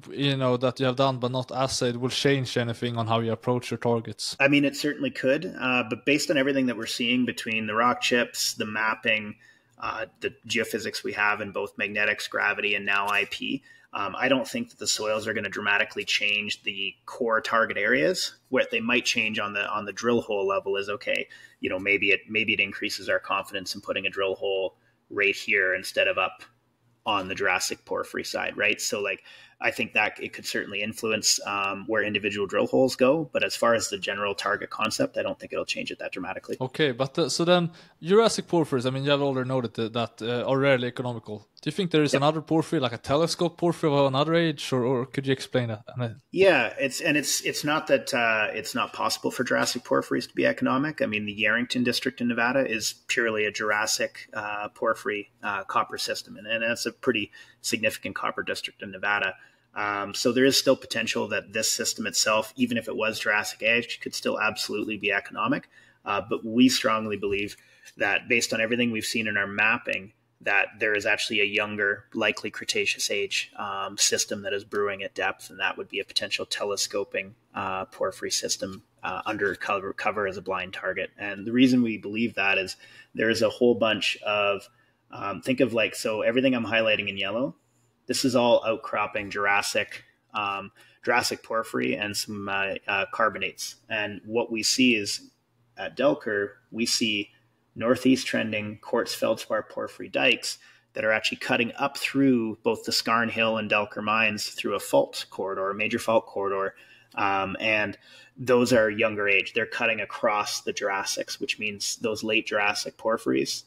that you have done but not assayed will change anything on how you approach your targets? It certainly could, but based on everything that we're seeing between the rock chips, the mapping, the geophysics we have in both magnetics, gravity, and now IP. I don't think that the soils are going to dramatically change the core target areas. What they might change on the drill hole level is, okay, maybe it increases our confidence in putting a drill hole right here instead of up on the Jurassic Porphyry side, right? So like, I think that it could certainly influence where individual drill holes go. But as far as the general target concept, I don't think it'll change it that dramatically. Okay, but so then Jurassic porphyries, I mean, you have already noted that are rarely economical. Do you think there is another porphyry, like a telescope porphyry of another age, or could you explain that? Yeah, it's not that it's not possible for Jurassic porphyries to be economic. I mean, the Yarrington district in Nevada is purely a Jurassic porphyry copper system, and that's a pretty significant copper district in Nevada. So there is still potential that this system itself, even if it was Jurassic age, could still absolutely be economic. But we strongly believe that based on everything we've seen in our mapping, that there is actually a younger, likely Cretaceous age system that is brewing at depth, and that would be a potential telescoping porphyry system under cover as a blind target. And the reason we believe that is there is a whole bunch of, think of like, so everything I'm highlighting in yellow, this is all outcropping Jurassic porphyry and some carbonates. And what we see is at Delker, we see northeast trending quartz feldspar porphyry dikes that are actually cutting up through both the Scarn Hill and Delker mines through a fault corridor, a major fault corridor. And those are younger age. They're cutting across the Jurassics, which means those late Jurassic porphyries,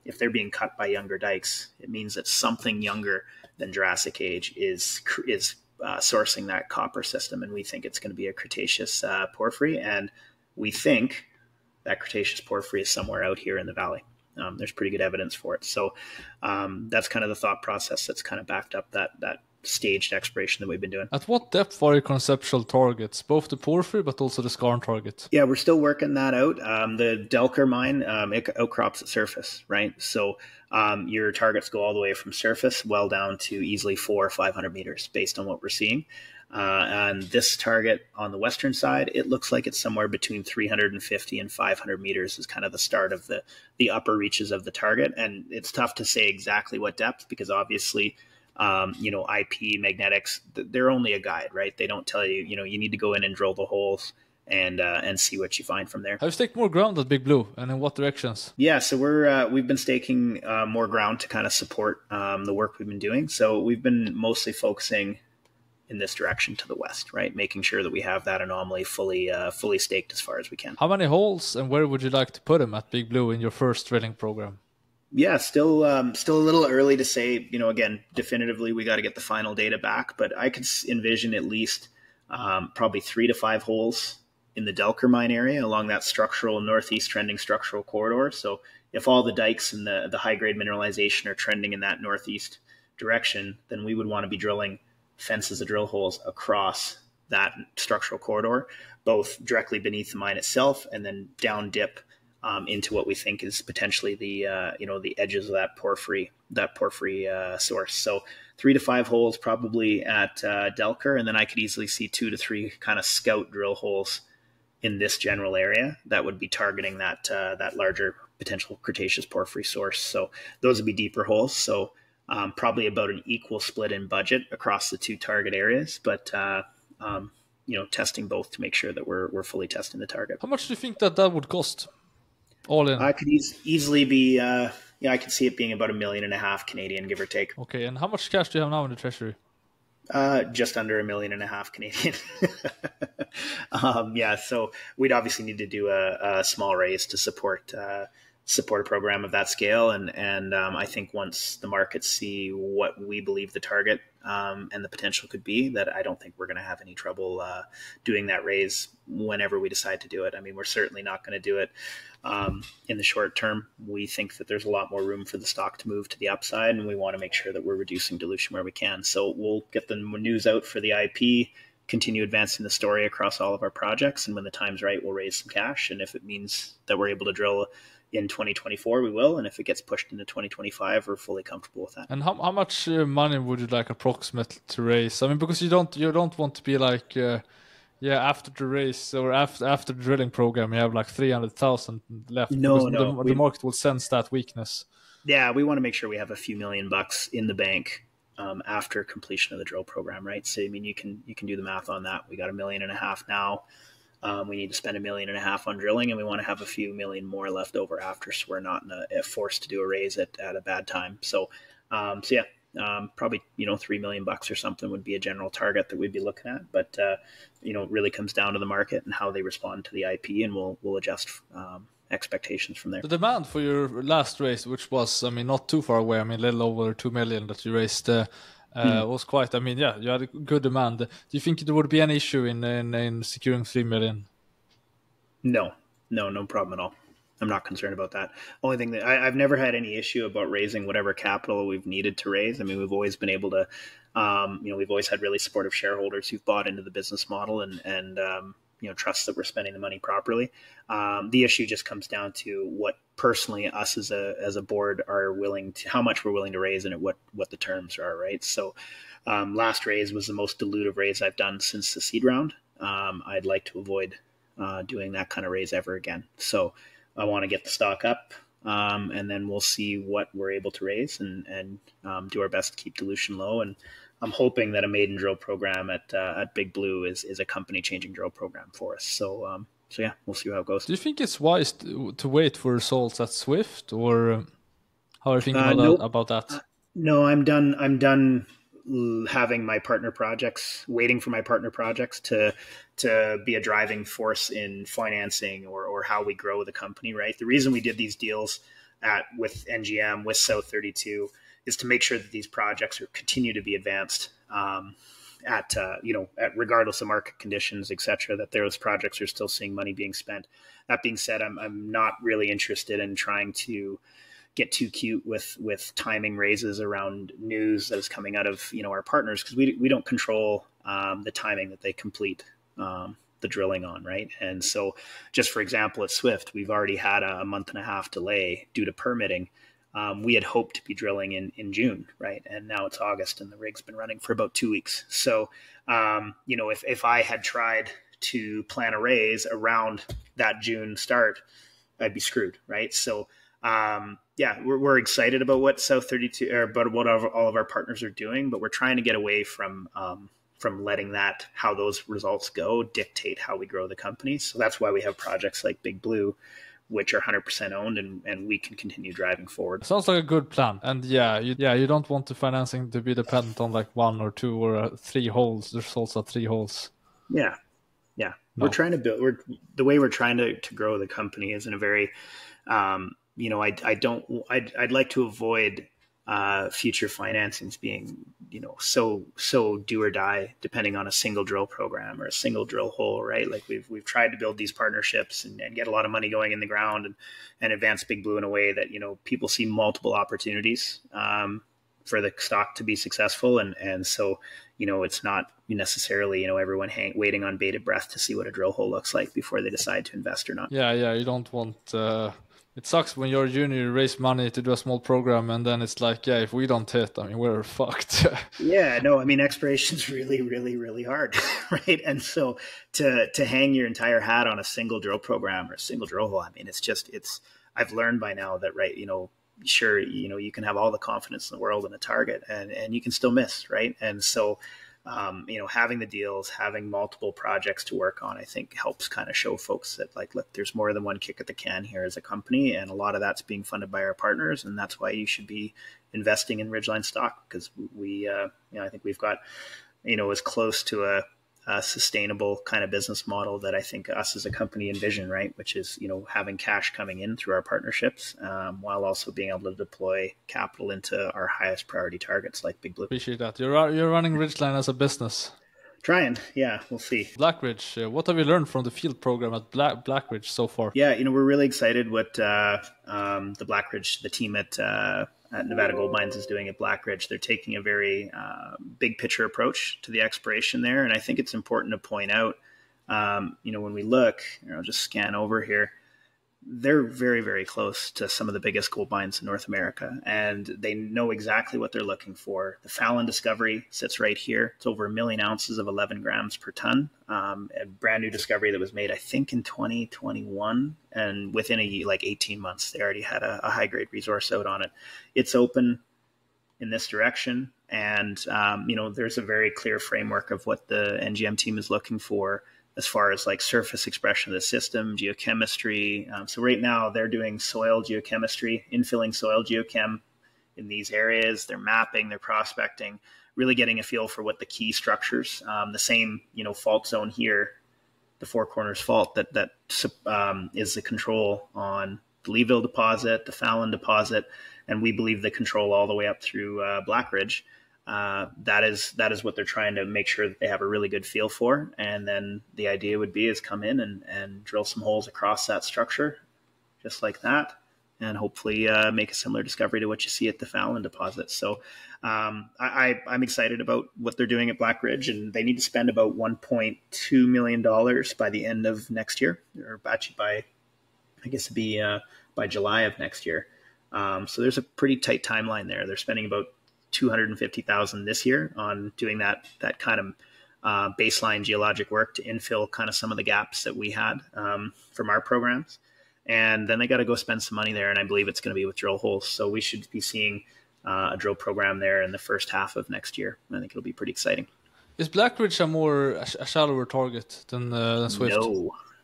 if they're being cut by younger dikes, it means that something younger than Jurassic age is sourcing that copper system. And we think it's going to be a Cretaceous porphyry. And we think that Cretaceous porphyry is somewhere out here in the valley. There's pretty good evidence for it. So that's kind of the thought process that's kind of backed up that staged exploration that we've been doing. At what depth are your conceptual targets, both the porphyry but also the skarn target? Yeah, we're still working that out. The Delker mine, it outcrops at surface, right? So your targets go all the way from surface well down to easily 400 or 500 meters based on what we're seeing. And this target on the western side, it looks like it's somewhere between 350 and 500 meters is kind of the start of the upper reaches of the target. And it's tough to say exactly what depth because obviously, IP, magnetics, they're only a guide, right? They don't tell you, you need to go in and drill the holes and see what you find from there. Have you staked more ground at Big Blue, and in what directions? Yeah, so we've been staking more ground to kind of support the work we've been doing. So we've been mostly focusing in this direction to the west, right? Making sure that we have that anomaly fully staked as far as we can. How many holes, and where would you like to put them at Big Blue in your first drilling program? Yeah, still a little early to say, again, definitively, we got to get the final data back, but I could envision at least probably 3 to 5 holes in the Delker mine area along that structural northeast trending structural corridor. So if all the dikes and the high grade mineralization are trending in that northeast direction, then we would want to be drilling fences of drill holes across that structural corridor, both directly beneath the mine itself and then down dip into what we think is potentially the edges of that porphyry source. So 3 to 5 holes probably at Delker, and then I could easily see 2 to 3 kind of scout drill holes in this general area that would be targeting that larger potential Cretaceous porphyry source. So those would be deeper holes. So probably about an equal split in budget across the 2 target areas, but testing both to make sure that we're fully testing the target. How much do you think that would cost? All in. I could easily be, I could see it being about $1.5 million Canadian, give or take. Okay, and how much cash do you have now in the treasury? Just under $1.5 million Canadian. So we'd obviously need to do a small raise to support a program of that scale, and I think once the markets see what we believe the target and the potential could be, that I don't think we're going to have any trouble doing that raise whenever we decide to do it. I mean, we're certainly not going to do it in the short term. We think that there's a lot more room for the stock to move to the upside, and we want to make sure that we're reducing dilution where we can. So we'll get the news out for the IP, continue advancing the story across all of our projects, and when the time's right, we'll raise some cash. And if it means that we're able to drill in 2024, we will, and if it gets pushed into 2025, we're fully comfortable with that. And how much money would you like approximately to raise? I mean, because you don't want to be like after the race or after the drilling program, you have like 300,000 left. No, the market will sense that weakness. Yeah, we want to make sure we have a few $1,000,000 in the bank after completion of the drill program, right? So I mean, you can do the math on that. We got 1.5 million now. We need to spend 1.5 million on drilling, and we want to have a few million more left over after, so we're not forced to do a raise at a bad time. So, yeah, probably $3 million or something would be a general target that we'd be looking at. But it really comes down to the market and how they respond to the IP, and we'll adjust expectations from there. The demand for your last raise, which was, I mean, not too far away, I mean, a little over 2 million that you raised, was quite, I mean, yeah, you had a good demand. Do you think there would be any issue in securing 3 million? No problem at all. I'm not concerned about that. Only thing that I've never had any issue about raising whatever capital we've needed to raise. I mean, we've always been able to, we've always had really supportive shareholders who've bought into the business model and trust that we're spending the money properly. The issue just comes down to what personally us as a board are willing to, how much we're willing to raise and at what the terms are, right? So last raise was the most dilutive raise I've done since the seed round. I'd like to avoid doing that kind of raise ever again. So I want to get the stock up, and then we'll see what we're able to raise and do our best to keep dilution low. And I'm hoping that a maiden drill program at Big Blue is a company changing drill program for us. So yeah, we'll see how it goes. Do you think it's wise to wait for results at Swift, or how are you thinking about that? No, I'm done having my partner projects, waiting for my partner projects to be a driving force in financing or how we grow the company, right? The reason we did these deals with NGM, with South 32, is to make sure that these projects continue to be advanced at regardless of market conditions, et cetera, that those projects are still seeing money being spent. That being said, I'm not really interested in trying to get too cute with timing raises around news that is coming out of our partners, because we don't control the timing that they complete the drilling on, right? And so, just for example, at Swift, we've already had a 1.5-month delay due to permitting. We had hoped to be drilling in June, right? And now it's August, and the rig's been running for about 2 weeks. So, if I had tried to plan a raise around that June start, I'd be screwed, right? So. Yeah, we're excited about what South 32 or about what all of our partners are doing, but we're trying to get away from letting how those results go dictate how we grow the company. So that's why we have projects like Big Blue, which are 100% owned, and we can continue driving forward. Sounds like a good plan. And you don't want the financing to be dependent on like 1 or 2 or 3 holes. There's also 3 holes. Yeah. No. We're trying to build. The way we're trying to grow the company is in a very I'd like to avoid future financings being, so do or die depending on a single drill program or a single drill hole, right? Like we've tried to build these partnerships and get a lot of money going in the ground and advance Big Blue in a way that, people see multiple opportunities for the stock to be successful. And so, it's not necessarily, everyone waiting on bated breath to see what a drill hole looks like before they decide to invest or not. Yeah, you don't want... It sucks when you're a junior, you raise money to do a small program, and then it's like, if we don't hit, I mean, we're fucked. Yeah, no, I mean, exploration's really, really, really hard, right? And so to hang your entire hat on a single drill program or a single drill hole, I mean, I've learned by now that, right, sure, you can have all the confidence in the world in a target and you can still miss, right? And so, having the deals, having multiple projects to work on, I think helps kind of show folks that, like, look, there's more than one kick at the can here as a company, and a lot of that's being funded by our partners, and that's why you should be investing in Ridgeline stock, because we, I think we've got, as close to a sustainable kind of business model that I think us as a company envision, right? Which is, having cash coming in through our partnerships, while also being able to deploy capital into our highest priority targets like Big Blue. Appreciate that. You're running Ridgeline as a business. Trying, yeah, we'll see. Blackridge, what have you learned from the field program at Blackridge so far? Yeah, we're really excited what the Blackridge, the team at Nevada Gold Mines is doing at Blackridge. They're taking a very big picture approach to the exploration there, and I think it's important to point out, when we look, I'll just scan over here, they're very, very close to some of the biggest gold mines in North America, and they know exactly what they're looking for. The Fallon discovery sits right here. It's over 1 million ounces of 11 grams per ton. A brand new discovery that was made, I think, in 2021, and within 18 months, they already had a high grade resource out on it. It's open in this direction, and there's a very clear framework of what the NGM team is looking for as far as like surface expression of the system, geochemistry. So right now they're doing soil geochemistry, infilling soil geochem in these areas. They're mapping, they're prospecting, really getting a feel for what the key structures, the same, fault zone here, the Four Corners fault that is the control on the Leeville deposit, the Fallon deposit, and we believe the control all the way up through Black Ridge. That is what they're trying to make sure that they have a really good feel for. And then the idea would be is come in and drill some holes across that structure, just like that, and hopefully make a similar discovery to what you see at the Fallon deposit. So I'm excited about what they're doing at Black Ridge, and they need to spend about $1.2 million by the end of next year, or actually by July of next year. So there's a pretty tight timeline there. They're spending about $250,000 this year on doing that kind of baseline geologic work to infill kind of some of the gaps that we had from our programs. And then they got to go spend some money there, and I believe it's going to be with drill holes. So we should be seeing a drill program there in the first half of next year. I think it'll be pretty exciting. Is Black Ridge a shallower target than Swift?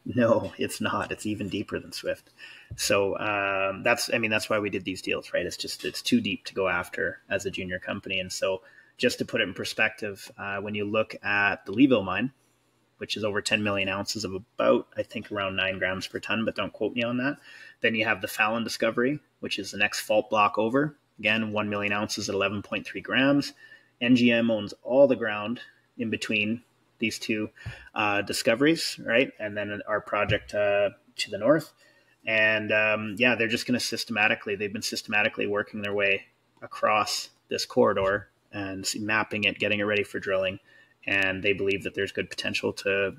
No, it's not. It's even deeper than Swift. So that's why we did these deals, right? It's too deep to go after as a junior company. And so just to put it in perspective, when you look at the Leeville mine, which is over 10 million ounces of about, I think, around 9 grams per ton, but don't quote me on that. Then you have the Fallon discovery, which is the next fault block over. Again, 1 million ounces at 11.3 grams. NGM owns all the ground in between these two discoveries, right? And then our project to the north. And they're just going to they've been systematically working their way across this corridor and mapping it, getting it ready for drilling. And they believe that there's good potential to,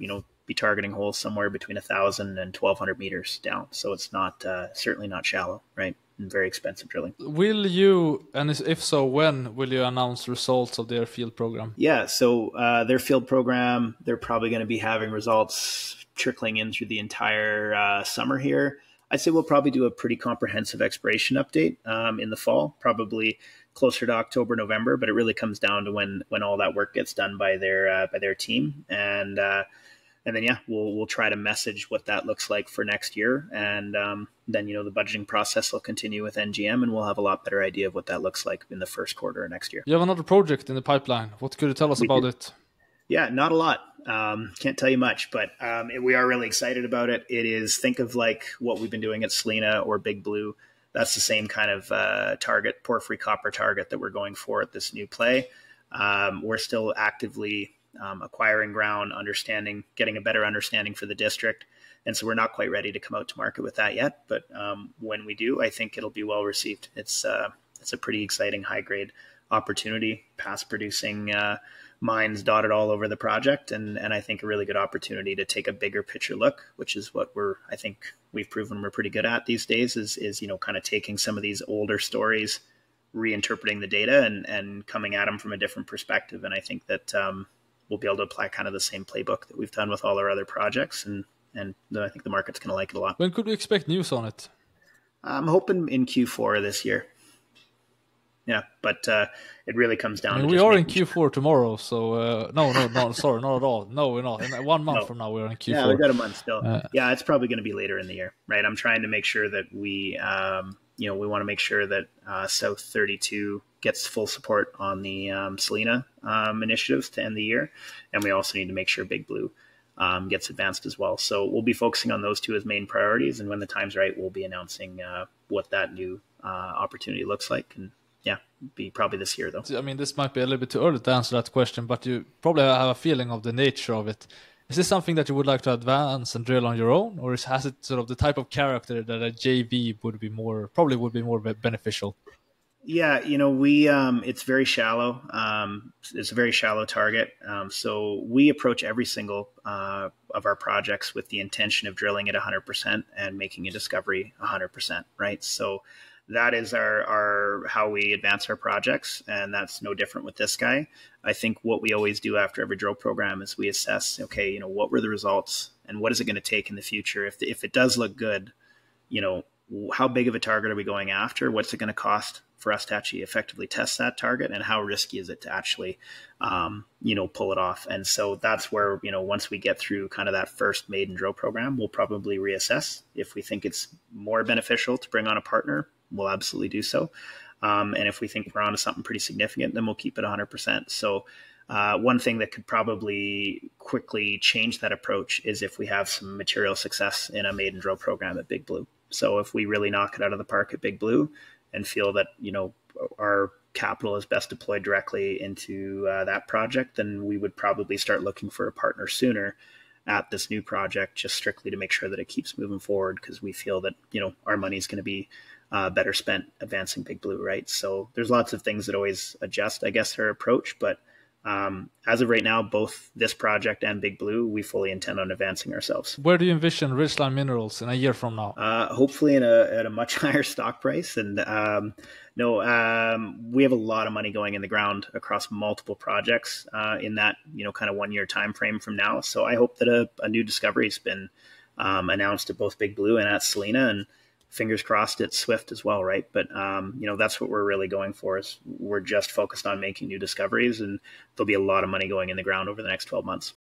be targeting holes somewhere between 1,000 and 1,200 meters down. So it's not, certainly not shallow, right? And very expensive drilling. Will you, and if so, when will you announce results of their field program? Yeah, so their field program, they're probably going to be having results trickling in through the entire summer here. I'd say we'll probably do a pretty comprehensive exploration update in the fall, probably closer to October, November, but it really comes down to when all that work gets done by their team. And then, we'll try to message what that looks like for next year. And then, the budgeting process will continue with NGM, and we'll have a lot better idea of what that looks like in the first quarter of next year. You have another project in the pipeline. What could you tell us about it? Yeah, not a lot. Can't tell you much, but we are really excited about it. It is, think of like what we've been doing at Selena or Big Blue. That's the same kind of target, porphyry copper target that we're going for at this new play. We're still actively acquiring ground, getting a better understanding for the district. And so we're not quite ready to come out to market with that yet. But when we do, I think it'll be well received. It's a pretty exciting high grade opportunity, past producing mines dotted all over the project. And I think a really good opportunity to take a bigger picture look, which is what I think we've proven we're pretty good at these days is kind of taking some of these older stories, reinterpreting the data and coming at them from a different perspective. And I think that we'll be able to apply kind of the same playbook that we've done with all our other projects. And I think the market's going to like it a lot. When could we expect news on it? I'm hoping in Q4 of this year. Yeah, but it really comes down to we are in Q4 tomorrow, so no, sorry, not at all. No, we're not. In 1 month from now, we're in Q4. Yeah, we've got a month still. It's probably going to be later in the year, right? I'm trying to make sure that we want to make sure that South 32 gets full support on the Selena initiatives to end the year. And we also need to make sure Big Blue gets advanced as well. So we'll be focusing on those two as main priorities. And when the time's right, we'll be announcing what that new opportunity looks like. And be probably this year, though. I mean, this might be a little bit too early to answer that question, but you probably have a feeling of the nature of it. Is this something that you would like to advance and drill on your own, or has it sort of the type of character that a JV would be more beneficial? Yeah, we it's very shallow. It's a very shallow target. So we approach every single of our projects with the intention of drilling it 100% and making a discovery 100%. Right. So that is our how we advance our projects, and that's no different with this guy. I think what we always do after every drill program is we assess, okay, what were the results and what is it going to take in the future? If it does look good, you know, how big of a target are we going after? What's it going to cost for us to actually effectively test that target? And how risky is it to actually, pull it off? And so that's where, once we get through kind of that first maiden drill program, we'll probably reassess. If we think it's more beneficial to bring on a partner, we'll absolutely do so. And if we think we're onto something pretty significant, then we'll keep it 100%. So one thing that could probably quickly change that approach is if we have some material success in a maiden drill program at Big Blue. So if we really knock it out of the park at Big Blue and feel that, our capital is best deployed directly into that project, then we would probably start looking for a partner sooner at this new project, just strictly to make sure that it keeps moving forward, because we feel that, our money is going to be better spent advancing Big Blue, right? So there's lots of things that always adjust, I guess, our approach. But as of right now, both this project and Big Blue, we fully intend on advancing ourselves. Where do you envision Ridgeline Minerals in a year from now? Hopefully at a much higher stock price. And we have a lot of money going in the ground across multiple projects in that, kind of 1 year time frame from now. So I hope that a new discovery has been announced at both Big Blue and at Selena, and fingers crossed at Swift as well, right? But, that's what we're really going for, is we're just focused on making new discoveries, and there'll be a lot of money going in the ground over the next 12 months.